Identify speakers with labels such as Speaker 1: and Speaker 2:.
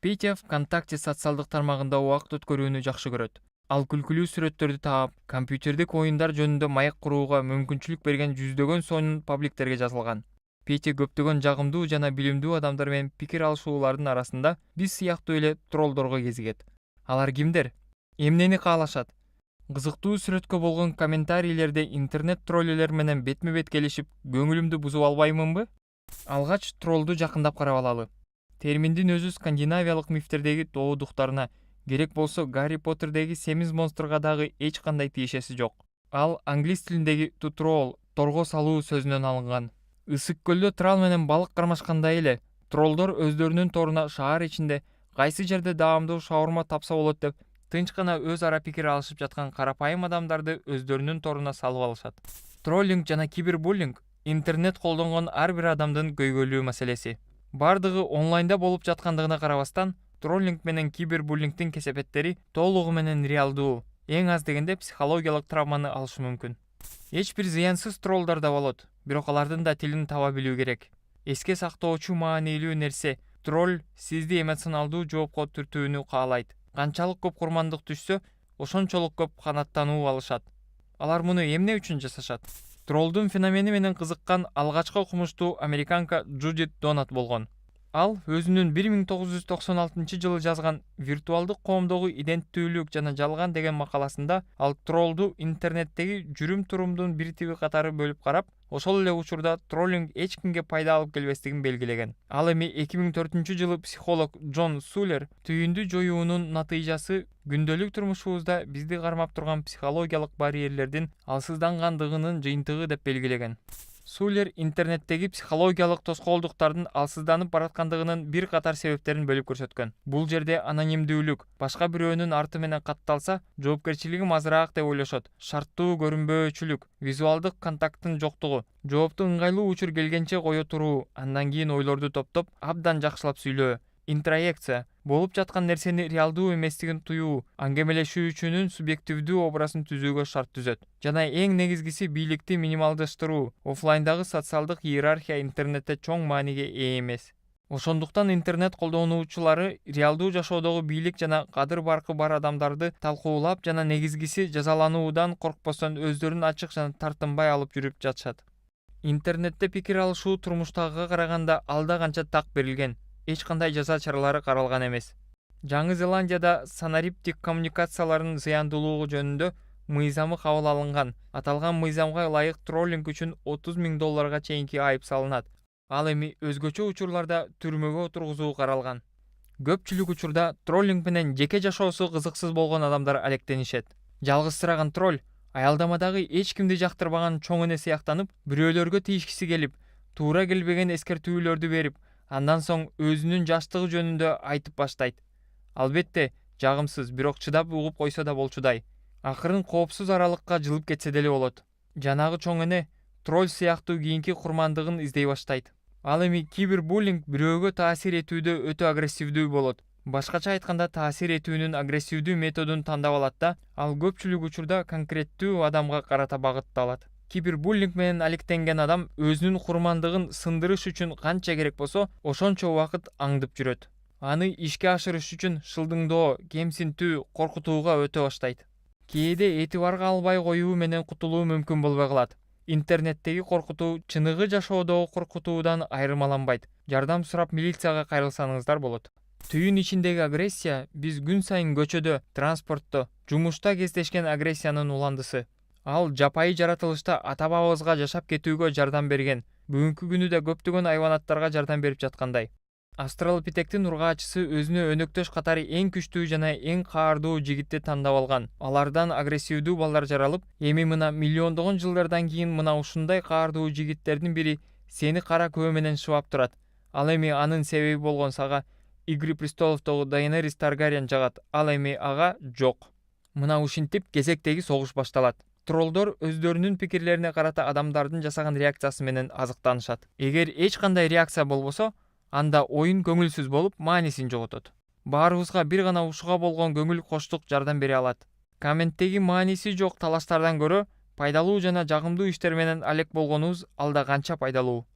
Speaker 1: Петя ВКонтакте социалдык тармагында убакыт өткөрүүнү жакшы көрөт. Ал күлкүлүү сүрөттөрдү таап, компьютердик оюндар жөнүндө маек курууга мүмкүнчүлүк берген жүздөгөн сонун пабликтерге жазылган. Петя көптөгөн жагымдуу жана билимдүү адамдар менен пикир алышуулардын арасында биз сыяктуу эле троллдорго кезигет. Алар кимдер? Эмнени каалашат? Кызыктуу сүрөткө болгон комментарийлерде интернет троллерлер менен бетме-бет келишип, көңүлүмдү бузуп албаймынбы? Алгач троллду жакындап карап алалы. Терминдин өзү скандинавиялык мифтердеги тоодуктарына, керек болсо Гарри Поттердеги семиз монстрга дагы эч кандай тиешеси жок. Ал англис тилиндеги to troll, торго салуу сөзүнөн алынган. Ысык көлдө трал менен балык кармашкандай эле, троллдор өздөрүнүн торуна шаар ичинде кайсы жерде даамдуу шаурма тапса болот деп тынч гана өз ара пикир алышып жаткан карапайым адамдарды өздөрүнүн торуна салып алышат. Троллинг жана кибербуллинг интернет колдонгон ар бир адамдын көйгөйлүү маселеси. Бардыгы онлайнда болуп жаткандыгына карабастан, троллинг менен кибербуллингдин кесепеттери толугу менен реалдуу, эң аз дегенде психологиялык травманы алышы мүмкүн. Эч бир зыянсыз троллдор да болот, бирок алардын да тилин таба билүү керек. Эске сактоочу маанилүү нерсе, тролль сизди эмоционалдуу жоопко түртүүнү каалайт. Канчалык көп курмандык түшсө, ошончолук көп канаттануу алышат. Алар муну эмне үчүн жасашат? Троллдун феномени менен кызыккан алгачкы окумуштуу американка Джудит Донат болгон. Ал өзүнүн 1996 жылы жазган «Виртуалдык коомдогу иденттүүлүк жана жалган» деген макаласында ал троллду интернеттеги жүрүм-турумдун бир тиби катары бөлүп карап, ошол эле учурда троллинг эч кимге пайда алып келбестигин белгилеген. Ал эми 2004 жылы психолог Джон Сулер түйүндү жоюунун натыйжасы күндөлүк турмушубузда бизди кармап турган психологиялык барьерлердин алсыздангандыгынын жыйынтыгы деп белгилеген. Сулер интернеттеги психологиялык тоскоолдуктардын алсызданып бараткандыгынын бир катар себептерин бөлүп көрсөткөн. Бул жерде анонимдүүлүк, башка бирөөнүн арты менен катталса, жоопкерчилигим азыраак деп ойлошот. Шарттуу көрүнбөөчүлүк, визуалдык контакттын жоктугу, жоопту ыңгайлуу учур келгенче кое туруу, андан кийин ойлорду топтоп, абдан жакшылап сүйлөө. Интроекция, болуп жаткан нерсени реалдуу эместигин туюу, аңгемелешүүчүнүн субъективдүү образын түзүүгө шарт түзөт. Жана эң негизгиси бийликти минималдаштыруу. Оффлайндагы социалдык иерархия интернетте чоң мааниге ээ эмес. Ошондуктан интернет колдонуучулары реалдуу жашоодогу бийлик жана кадыр-баркы бар адамдарды талкуулап жана негизгиси жазалануудан коркпостон өздөрүн ачык жана тартынбай алып жүрүп жатышат. Интернетте пикир алышуу турмуштагыга караганда алда канча так берилген. Эч кандай жаза чаралары каралган эмес. Жаңы Зеландияда санариптик коммуникациялардын зыяндуулугу жөнүндө мыйзамы кабыл алынган. Аталган мыйзамга ылайык троллинг үчүн $30,000 чейинки айып салынат. Ал эми өзгөчө учурларда түрмөгө отургузуу каралган. Көпчүлүк учурда троллинг менен жеке жашоосу кызыксыз болгон адамдар алектенишет. Жалгызсыраган тролль аялдамадагы эч кимди жактырбаган чоң эне сыяктанып, бирөөлөргө тийишкиси келип, туура келбеген эскертүүлөрдү берип, андан соң өзүнүн жаштыгы жөнүндө айтып баштайт. Албетте, жагымсыз, бирок чыдап угуп койсо да болчудай. Акырын коопсуз аралыкка жылып кетсе деле болот. Жанагы чоң эне тролль сыяктуу кийинки курмандыгын издей баштайт. Ал эми кибербуллинг бирөөгө таасир этүүдө өтө агрессивдүү болот. Башкача айтканда, таасир этүүнүн агрессивдүү методун тандап алат да, ал көпчүлүк учурда конкреттүү адамга карата багытталат. Кибербуллинг менен алектенген адам өзүнүн курмандыгын сындырыш үчүн канча керек болсо, ошончо убакыт аңдып жүрөт. Аны ишке ашырыш үчүн шылдыңдоо, кемсинтүү, коркутууга өтө баштайт. Кээде этибарга албай коюу менен кутулуу мүмкүн болбой калат. Интернеттеги коркутуу чыныгы жашоодогу коркутуудан айырмаланбайт. Жардам сурап милицияга кайрылсаңыздар болот. Түйүн ичиндеги агрессия биз күн сайын көчөдө, транспортто, жумушта кездешкен агрессиянын уландысы. Ал жапайы жаратылышта ата-бабабызга жашап кетүүгө жардам берген. Бүгүнкү күнү да көптөгөн айванаттарга жардам берип жаткандай. Австралопитектин ургаачысы өзүнө өнөктөш катары эң күчтүү жана эң каардуу жигитти тандап алган. Алардан агрессивдүү балдар жаралып, эми мына миллиондогон жылдардан кийин мына ушундай каардуу жигиттердин бири сени кара күбө менен шыбап турат. Ал эми анын себеби болгон сага Игры престоловдогу Daenerys Targaryen жагат. Ал эми ага жок. Мына ушинтип кезектеги согуш башталат. Троллдор өздөрүнүн пикирлерине карата адамдардын жасаган реакциясы менен азыктанышат. Эгер эч кандай реакция болбосо, анда оюн көңүлсүз болуп, маанисин жоготот. Баарыбызга бир гана ушуга болгон көңүл коштук жардам бере алат. Комменттеги мааниси жок талаштардан көрө пайдалуу жана жагымдуу иштер менен алек болгонубуз алда канча пайдалуу.